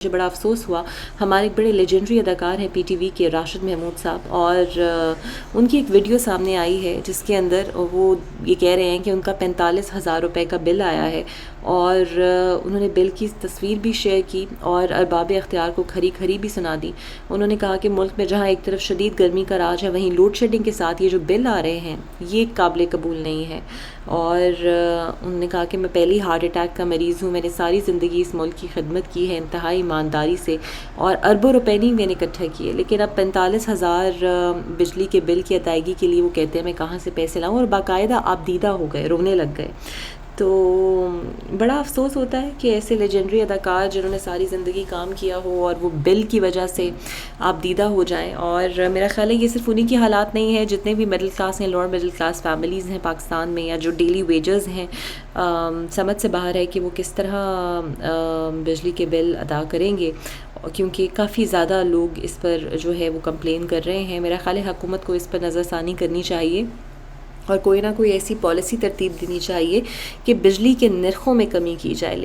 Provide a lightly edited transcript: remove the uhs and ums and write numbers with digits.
مجھے بڑا افسوس ہوا. ہمارے ایک بڑے لیجنڈری اداکار ہیں پی ٹی وی کے راشد محمود صاحب، اور ان کی ایک ویڈیو سامنے آئی ہے جس کے اندر وہ یہ کہہ رہے ہیں کہ ان کا 45,000 روپے کا بل آیا ہے، اور انہوں نے بل کی تصویر بھی شیئر کی اور ارباب اختیار کو کھری کھری بھی سنا دی. انہوں نے کہا کہ ملک میں جہاں ایک طرف شدید گرمی کا راج ہے، وہیں لوڈ شیڈنگ کے ساتھ یہ جو بل آ رہے ہیں یہ قابل قبول نہیں ہے. اور انہوں نے کہا کہ میں پہلی ہارٹ اٹیک کا مریض ہوں، میں نے ساری زندگی اس ملک کی خدمت کی ہے انتہائی ایمانداری سے، اور اربوں روپے نہیں میں نے اکٹھا کیے، لیکن اب 45,000 بجلی کے بل کی ادائیگی کے لیے وہ کہتے ہیں میں کہاں سے پیسے لاؤں، اور باقاعدہ آپ دیدہ ہو گئے، رونے لگ گئے. تو بڑا افسوس ہوتا ہے کہ ایسے لیجنڈری اداکار جنہوں نے ساری زندگی کام کیا ہو اور وہ بل کی وجہ سے آپ دیدہ ہو جائیں. اور میرا خیال ہے یہ صرف انہی کی حالات نہیں ہے، جتنے بھی مڈل کلاس ہیں، لوور مڈل کلاس فیملیز ہیں پاکستان میں، یا جو ڈیلی ویجز ہیں، سمجھ سے باہر ہے کہ وہ کس طرح بجلی کے بل ادا کریں گے، کیونکہ کافی زیادہ لوگ اس پر جو ہے وہ کمپلین کر رہے ہیں. میرا خیال ہے حکومت کو اس پر نظر ثانی کرنی چاہیے اور کوئی نہ کوئی ایسی پالیسی ترتیب دینی چاہیے کہ بجلی کے نرخوں میں کمی کی جائے.